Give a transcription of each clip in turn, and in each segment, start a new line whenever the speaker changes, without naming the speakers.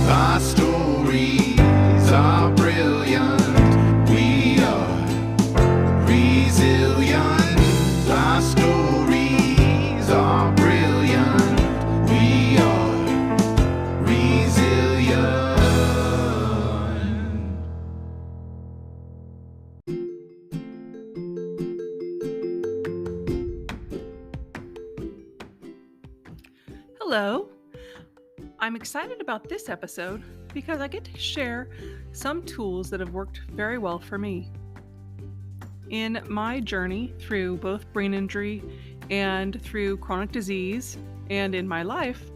Our stories are brilliant. We are resilient. Our stories are brilliant. We are resilient.
Hello. I'm excited about this episode because I get to share some tools that have worked very well for me. In my journey through both brain injury and through chronic disease and in my life,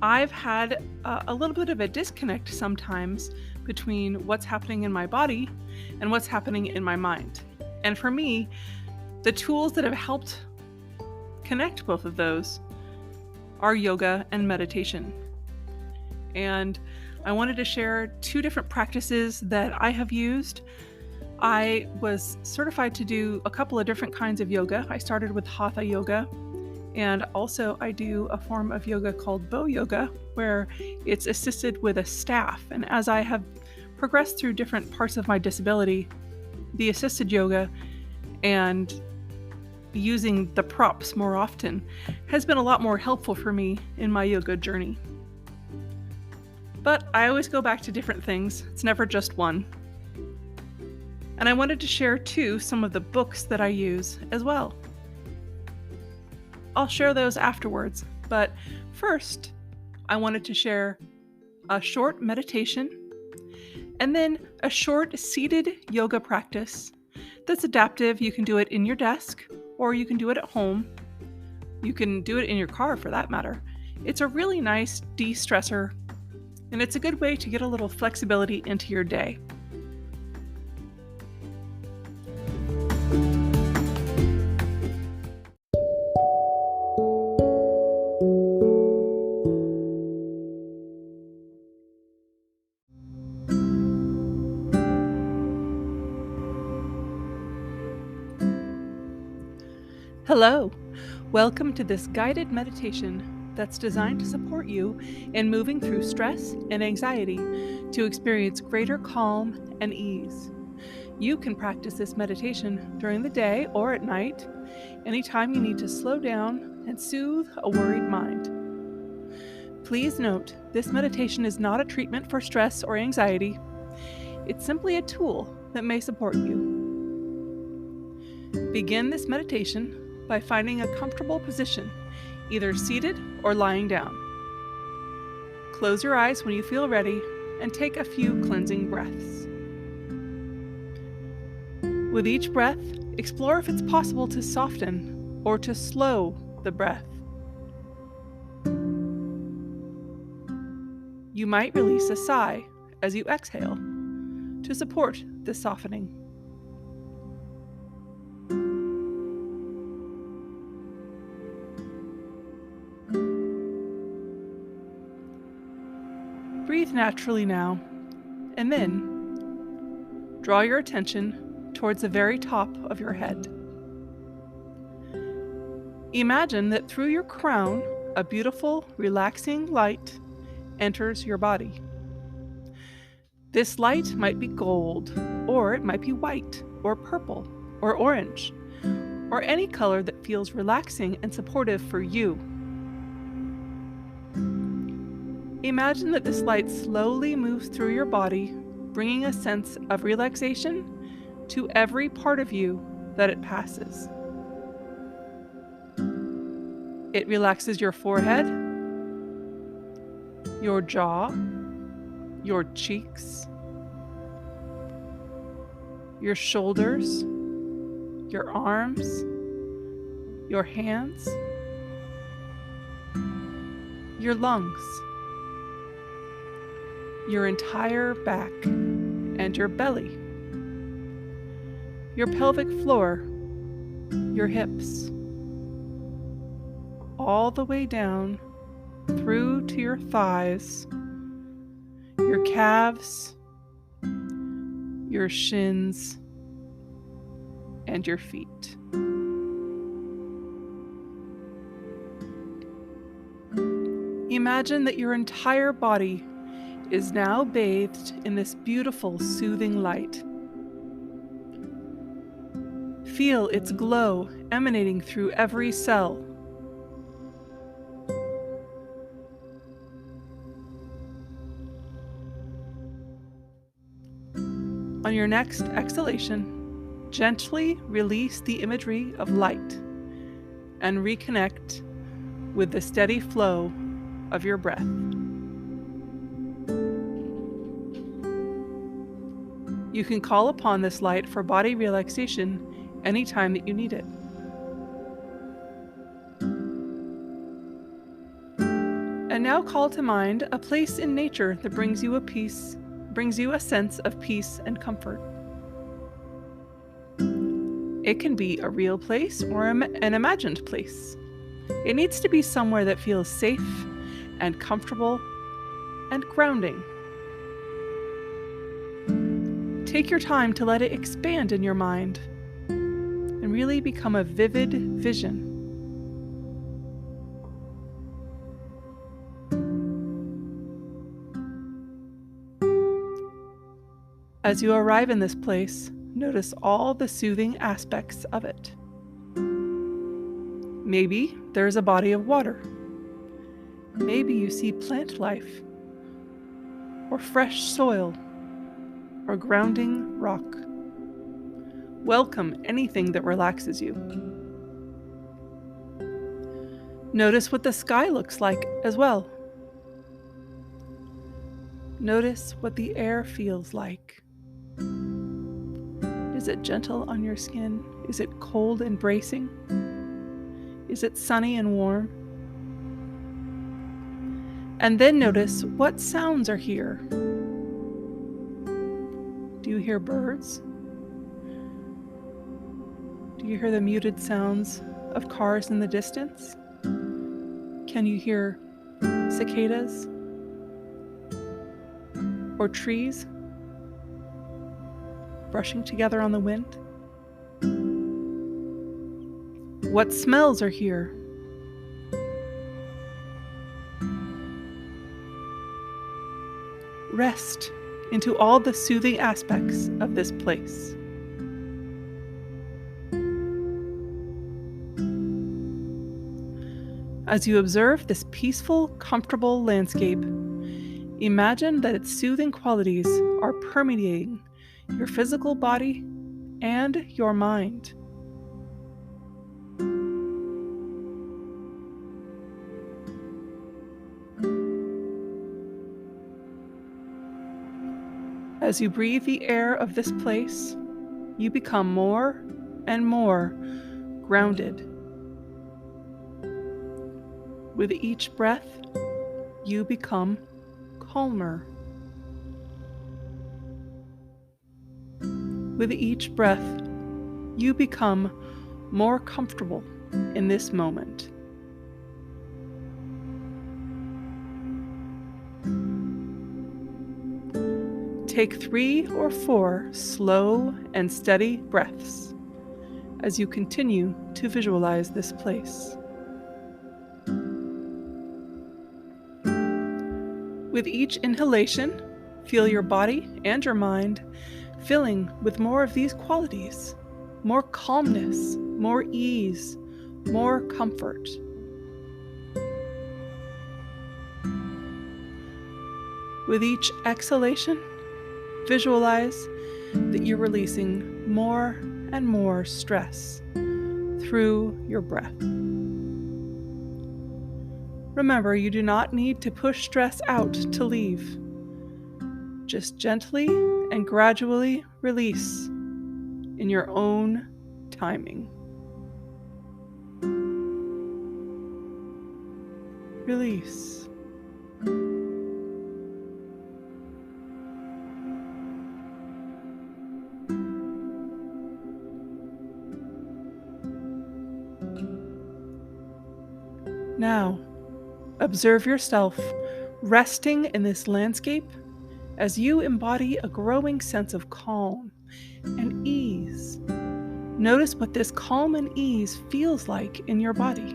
I've had a little bit of a disconnect sometimes between what's happening in my body and what's happening in my mind. And for me, the tools that have helped connect both of those are yoga and meditation. And I wanted to share two different practices that I have used. I was certified to do a couple of different kinds of yoga. I started with Hatha yoga, and also I do a form of yoga called bow yoga, where it's assisted with a staff. And as I have progressed through different parts of my disability, the assisted yoga and using the props more often has been a lot more helpful for me in my yoga journey. But I always go back to different things. It's never just one. And I wanted to share too some of the books that I use as well. I'll share those afterwards, but first I wanted to share a short meditation and then a short seated yoga practice that's adaptive. You can do it in your desk or you can do it at home. You can do it in your car for that matter. It's a really nice de-stressor, and it's a good way to get a little flexibility into your day. Hello, welcome to this guided meditation that's designed to support you in moving through stress and anxiety to experience greater calm and ease. You can practice this meditation during the day or at night, anytime you need to slow down and soothe a worried mind. Please note, this meditation is not a treatment for stress or anxiety. It's simply a tool that may support you. Begin this meditation by finding a comfortable position, either seated or lying down. Close your eyes when you feel ready and take a few cleansing breaths. With each breath, explore if it's possible to soften or to slow the breath. You might release a sigh as you exhale to support this softening. Breathe naturally now, and then draw your attention towards the very top of your head. Imagine that through your crown, a beautiful, relaxing light enters your body. This light might be gold, or it might be white, or purple, or orange, or any color that feels relaxing and supportive for you. Imagine that this light slowly moves through your body, bringing a sense of relaxation to every part of you that it passes. It relaxes your forehead, your jaw, your cheeks, your shoulders, your arms, your hands, your lungs, your entire back and your belly, your pelvic floor, your hips, all the way down through to your thighs, your calves, your shins, and your feet. Imagine that your entire body is now bathed in this beautiful, soothing light. Feel its glow emanating through every cell. On your next exhalation, gently release the imagery of light and reconnect with the steady flow of your breath. You can call upon this light for body relaxation anytime that you need it. And now call to mind a place in nature that brings you a sense of peace and comfort. It can be a real place or an imagined place. It needs to be somewhere that feels safe and comfortable and grounding. Take your time to let it expand in your mind and really become a vivid vision. As you arrive in this place, notice all the soothing aspects of it. Maybe there's a body of water. Maybe you see plant life, or fresh soil, or grounding rock. Welcome anything that relaxes you. Notice what the sky looks like as well. Notice what the air feels like. Is it gentle on your skin? Is it cold and bracing? Is it sunny and warm? And then notice what sounds are here. Do you hear birds? Do you hear the muted sounds of cars in the distance? Can you hear cicadas? Or trees brushing together on the wind? What smells are here? Rest into all the soothing aspects of this place. As you observe this peaceful, comfortable landscape, imagine that its soothing qualities are permeating your physical body and your mind. As you breathe the air of this place, you become more and more grounded. With each breath, you become calmer. With each breath, you become more comfortable in this moment. Take 3 or 4 slow and steady breaths as you continue to visualize this place. With each inhalation, feel your body and your mind filling with more of these qualities, more calmness, more ease, more comfort. With each exhalation, visualize that you're releasing more and more stress through your breath. Remember, you do not need to push stress out to leave. Just gently and gradually release in your own timing. Release. Now, observe yourself resting in this landscape as you embody a growing sense of calm and ease. Notice what this calm and ease feels like in your body.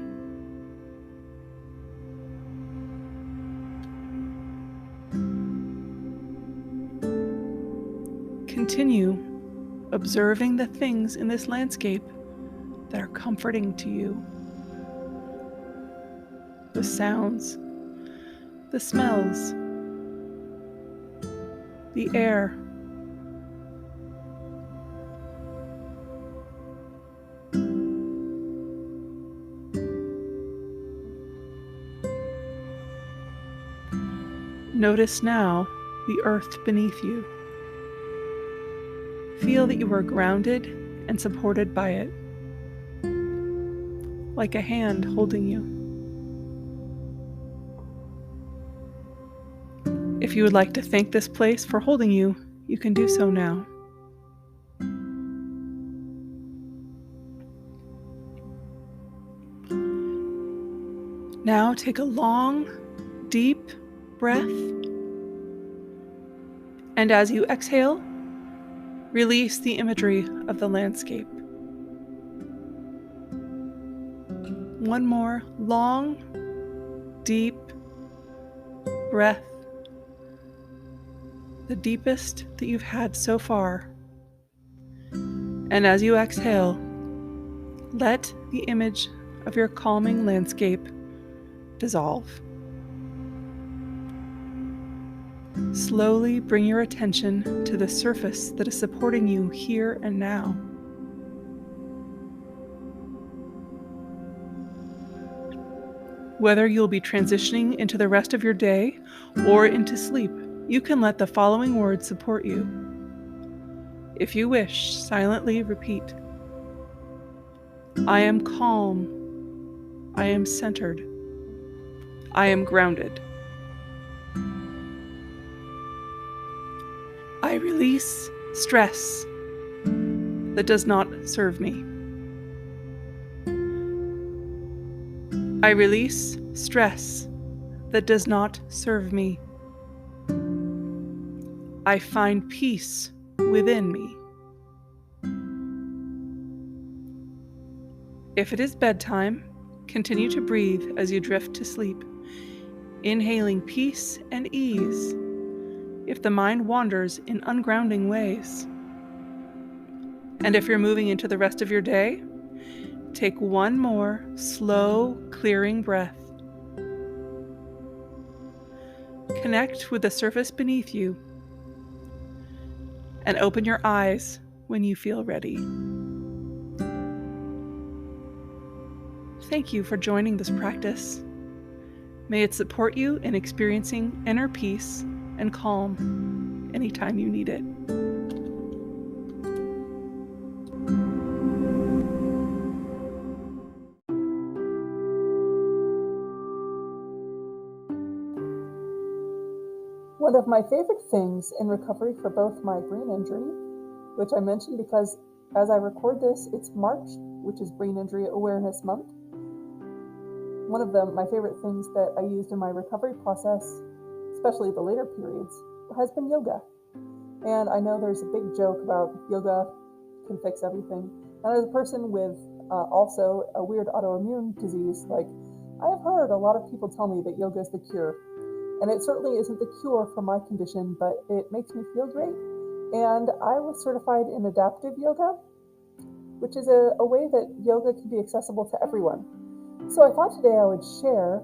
Continue observing the things in this landscape that are comforting to you. The sounds, the smells, the air. Notice now the earth beneath you. Feel that you are grounded and supported by it, like a hand holding you. If you would like to thank this place for holding you, you can do so now. Now take a long, deep breath, and as you exhale, release the imagery of the landscape. One more long, deep breath, the deepest that you've had so far. And as you exhale, let the image of your calming landscape dissolve. Slowly bring your attention to the surface that is supporting you here and now. Whether you'll be transitioning into the rest of your day or into sleep, you can let the following words support you. If you wish, silently repeat: I am calm. I am centered. I am grounded. I release stress that does not serve me. I release stress that does not serve me. I find peace within me. If it is bedtime, continue to breathe as you drift to sleep, inhaling peace and ease if the mind wanders in ungrounding ways. And if you're moving into the rest of your day, take one more slow, clearing breath. Connect with the surface beneath you and open your eyes when you feel ready. Thank you for joining this practice. May it support you in experiencing inner peace and calm anytime you need it.
One of my favorite things in recovery for both my brain injury, which I mentioned because as I record this, it's March, which is Brain Injury Awareness Month. One of my favorite things that I used in my recovery process, especially the later periods, has been yoga. And I know there's a big joke about yoga can fix everything. And as a person with also a weird autoimmune disease, I have heard a lot of people tell me that yoga is the cure. And it certainly isn't the cure for my condition, but it makes me feel great. And I was certified in adaptive yoga, which is a way that yoga can be accessible to everyone. So I thought today I would share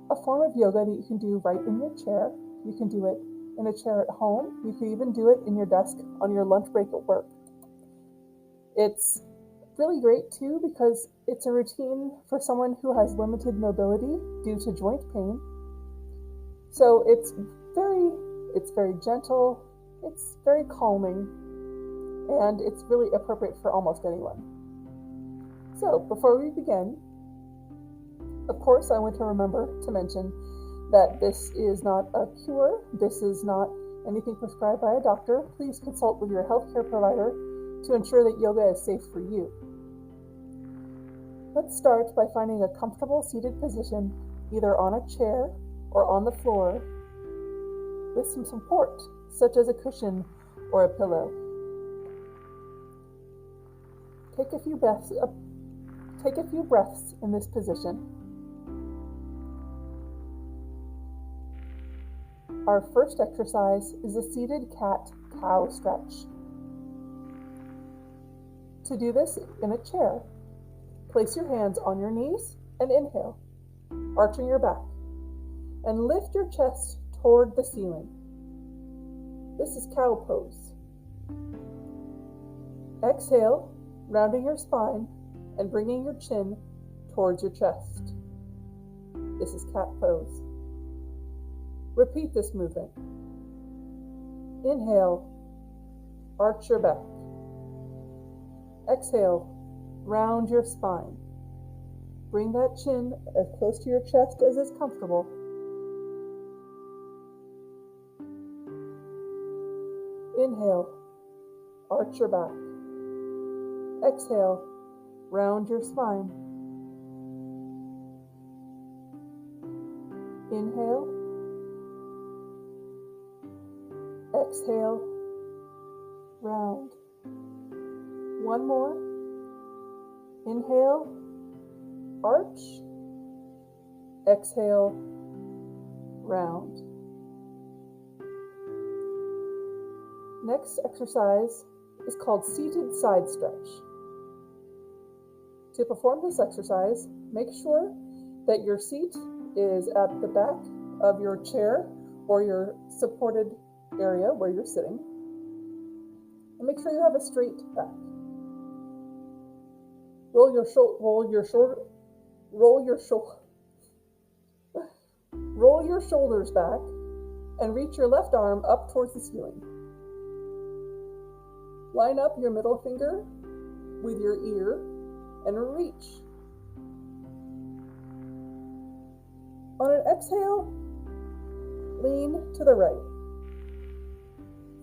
a form of yoga that you can do right in your chair. You can do it in a chair at home. You can even do it in your desk on your lunch break at work. It's really great too because it's a routine for someone who has limited mobility due to joint pain. So it's very gentle, it's very calming, and it's really appropriate for almost anyone. So before we begin, of course, I want to remember to mention that this is not a cure. This is not anything prescribed by a doctor. Please consult with your healthcare provider to ensure that yoga is safe for you. Let's start by finding a comfortable seated position, either on a chair or on the floor, with some support, such as a cushion or a pillow. Take a few breaths in this position. Our first exercise is a seated cat-cow stretch. To do this in a chair, place your hands on your knees and inhale, arching your back, and lift your chest toward the ceiling. This is cow pose. Exhale, rounding your spine and bringing your chin towards your chest. This is cat pose. Repeat this movement. Inhale, arch your back. Exhale, round your spine. Bring that chin as close to your chest as is comfortable. Inhale, arch your back. Exhale, round your spine. Inhale. Exhale, round. One more. Inhale, arch. Exhale, round. Next exercise is called seated side stretch. To perform this exercise, make sure that your seat is at the back of your chair or your supported area where you're sitting. And make sure you have a straight back. Roll your shoulders back and reach your left arm up towards the ceiling. Line up your middle finger with your ear and reach. On an exhale, lean to the right.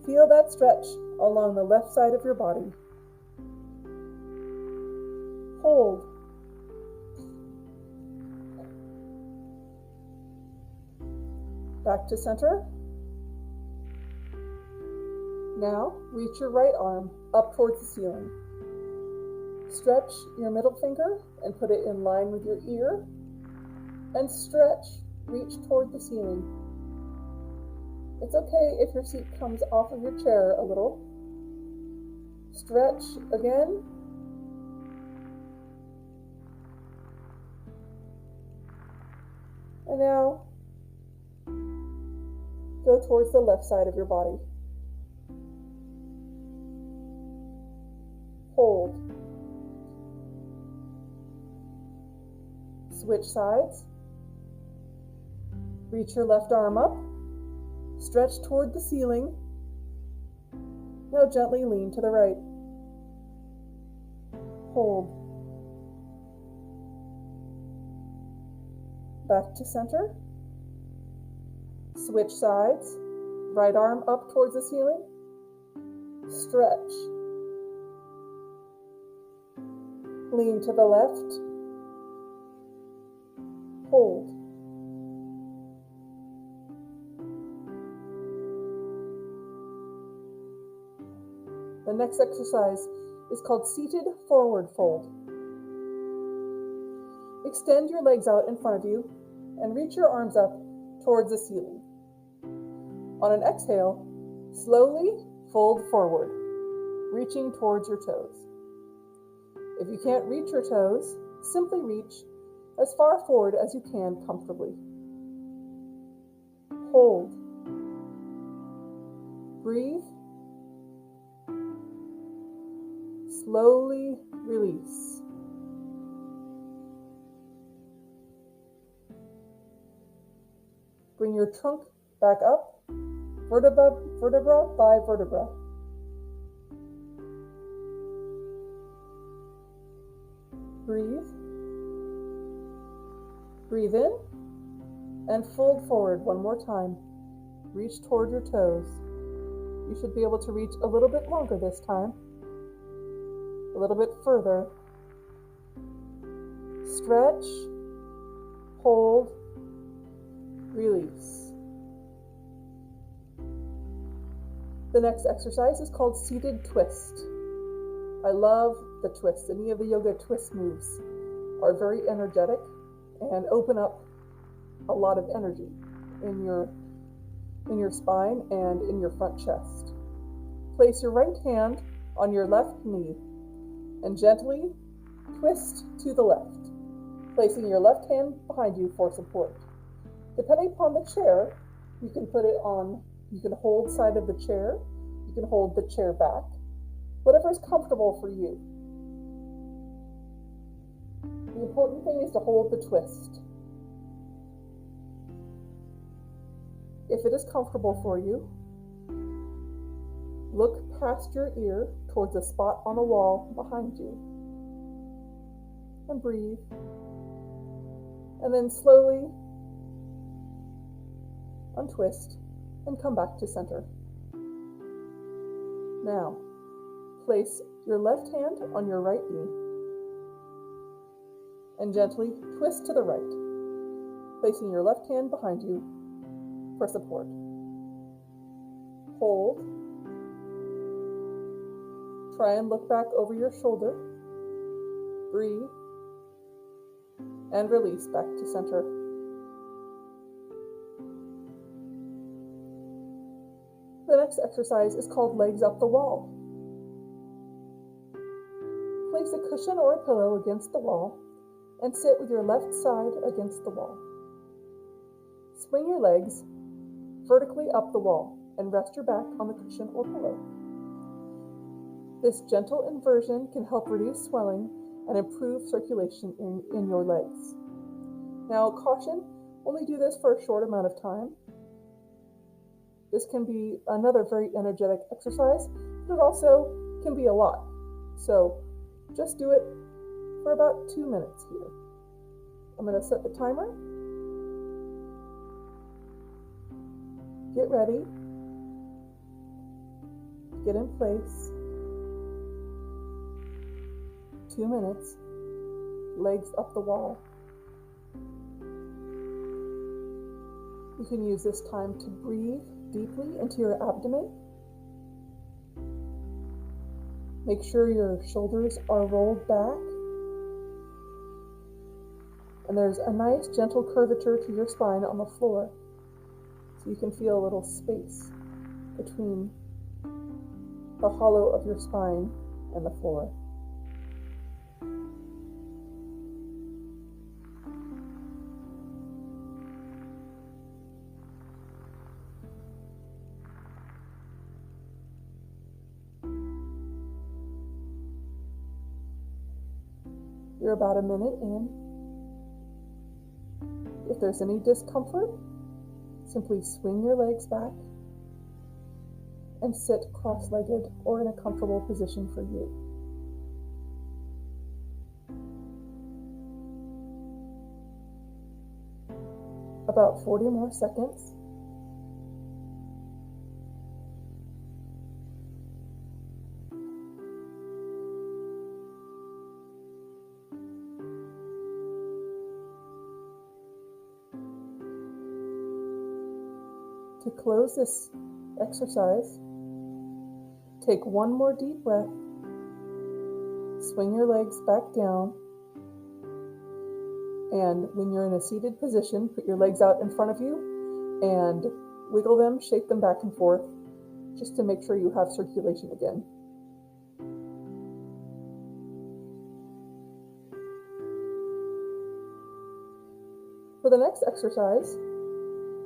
Feel that stretch along the left side of your body. Hold. Back to center. Now, reach your right arm up towards the ceiling. Stretch your middle finger and put it in line with your ear. And stretch, reach toward the ceiling. It's okay if your seat comes off of your chair a little. Stretch again. And now, go towards the left side of your body. Hold. Switch sides. Reach your left arm up. Stretch toward the ceiling. Now gently lean to the right. Hold. Back to center. Switch sides. Right arm up towards the ceiling. Stretch. Lean to the left. Hold. The next exercise is called seated forward fold. Extend your legs out in front of you and reach your arms up towards the ceiling. On an exhale, slowly fold forward, reaching towards your toes. If you can't reach your toes, simply reach as far forward as you can comfortably. Hold. Breathe. Slowly release. Bring your trunk back up, vertebra by vertebra. Breathe. Breathe in and fold forward one more time. Reach toward your toes. You should be able to reach a little bit longer this time. A little bit further. Stretch, hold, release. The next exercise is called seated twist. I love the twists. Any of the yoga twist moves are very energetic and open up a lot of energy in your spine and in your front chest. Place your right hand on your left knee and gently twist to the left, placing your left hand behind you for support. Depending upon the chair, you can hold side of the chair, you can hold the chair back, whatever is comfortable for you. The important thing is to hold the twist. If it is comfortable for you, look past your ear towards a spot on the wall behind you. And breathe. And then slowly untwist and come back to center. Now, place your left hand on your right knee and gently twist to the right, placing your left hand behind you for support. Hold. Try and look back over your shoulder. Breathe. And release back to center. The next exercise is called legs up the wall. Place a cushion or a pillow against the wall and sit with your left side against the wall. Swing your legs vertically up the wall and rest your back on the cushion or pillow. This gentle inversion can help reduce swelling and improve circulation in your legs. Now, caution, only do this for a short amount of time. This can be another very energetic exercise, but it also can be a lot. So just do it for about 2 minutes here. I'm going to set the timer. Get ready. Get in place. 2 minutes. Legs up the wall. You can use this time to breathe deeply into your abdomen. Make sure your shoulders are rolled back. And there's a nice gentle curvature to your spine on the floor. So you can feel a little space between the hollow of your spine and the floor. You're about a minute in. If there's any discomfort, simply swing your legs back and sit cross-legged or in a comfortable position for you. About 40 more seconds. To close this exercise, take one more deep breath, swing your legs back down, and when you're in a seated position, put your legs out in front of you and wiggle them, shake them back and forth, just to make sure you have circulation again. For the next exercise,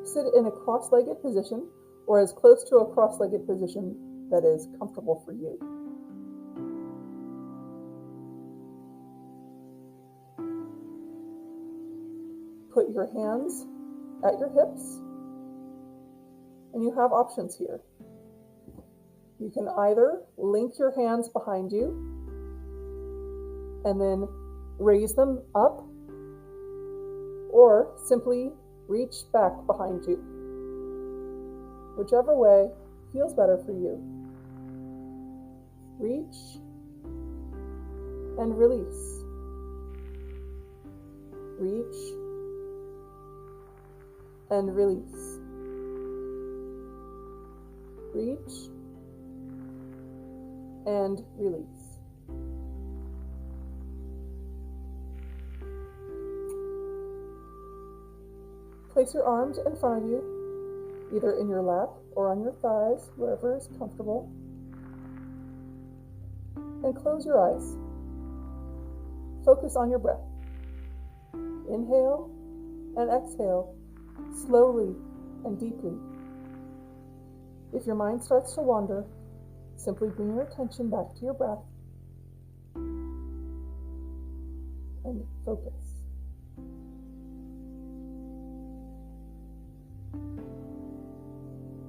sit in a cross-legged position or as close to a cross-legged position that is comfortable for you. Put your hands at your hips, and you have options here. You can either link your hands behind you and then raise them up, or simply reach back behind you. Whichever way feels better for you. Reach and release. Reach and release. Reach and release. Place your arms in front of you, either in your lap or on your thighs, wherever is comfortable. And close your eyes. Focus on your breath. Inhale and exhale slowly and deeply. If your mind starts to wander, simply bring your attention back to your breath and focus.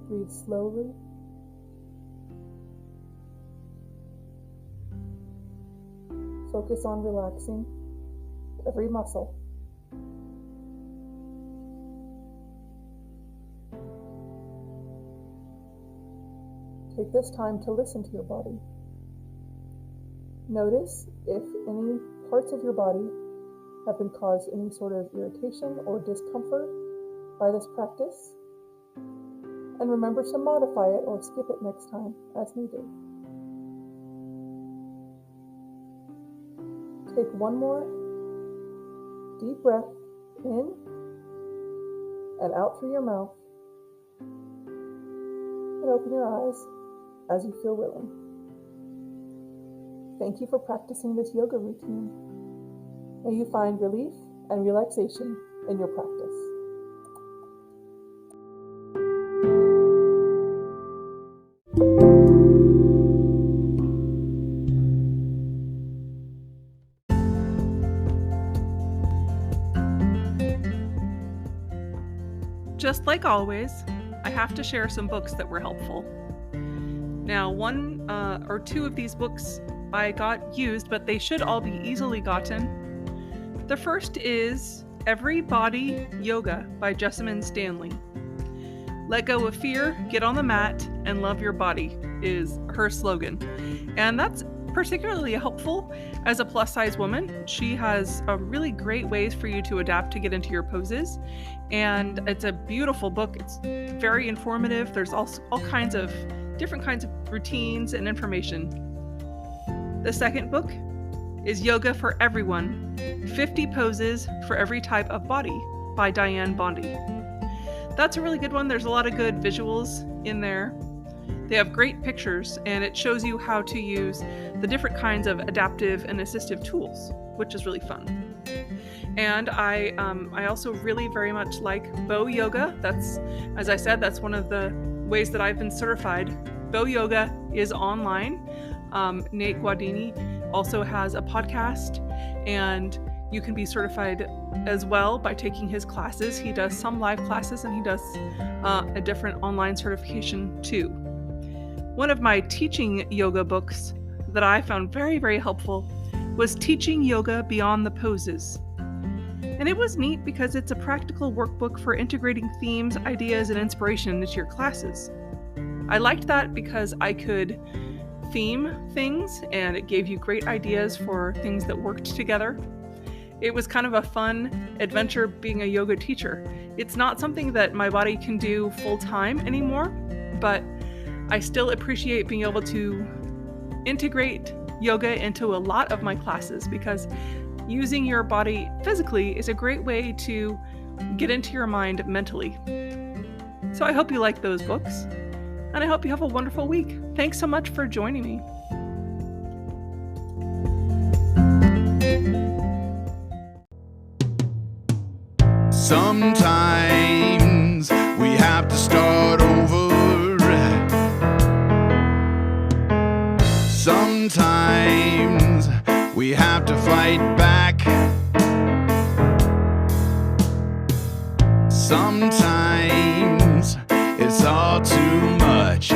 Breathe slowly. Focus on relaxing every muscle. Take this time to listen to your body. Notice if any parts of your body have been caused any sort of irritation or discomfort by this practice, and remember to modify it or skip it next time as needed. Take one more deep breath in and out through your mouth, and open your eyes as you feel willing. Thank you for practicing this yoga routine. May you find relief and relaxation in your practice.
Just like always, I have to share some books that were helpful. Now, one or two of these books I got used, but they should all be easily gotten. The first is Every Body Yoga by Jessamine Stanley. Let go of fear, get on the mat, and love your body is her slogan. And that's particularly helpful as a plus-size woman. She has a really great ways for you to adapt to get into your poses. And it's a beautiful book. It's very informative. There's also all kinds of different kinds of routines and information. The second book is Yoga for Everyone, 50 Poses for Every Type of Body by Diane Bondi. That's a really good one. There's a lot of good visuals in there. They have great pictures, and it shows you how to use the different kinds of adaptive and assistive tools, which is really fun. And I also really very much like Bow Yoga. That's, as I said, that's one of the ways that I've been certified. Bow Yoga is online. Nate Guadini also has a podcast, and you can be certified as well by taking his classes. He does some live classes, and he does a different online certification too. One of my teaching yoga books that I found very, very helpful was Teaching Yoga Beyond the Poses. And it was neat because it's a practical workbook for integrating themes, ideas, and inspiration into your classes. I liked that because I could theme things, and it gave you great ideas for things that worked together. It was kind of a fun adventure being a yoga teacher. It's not something that my body can do full time anymore, but I still appreciate being able to integrate yoga into a lot of my classes, because using your body physically is a great way to get into your mind mentally. So I hope you like those books, and I hope you have a wonderful week. Thanks so much for joining me.
Sometimes we have to start over. Sometimes we have to fight back. Sometimes it's all too much.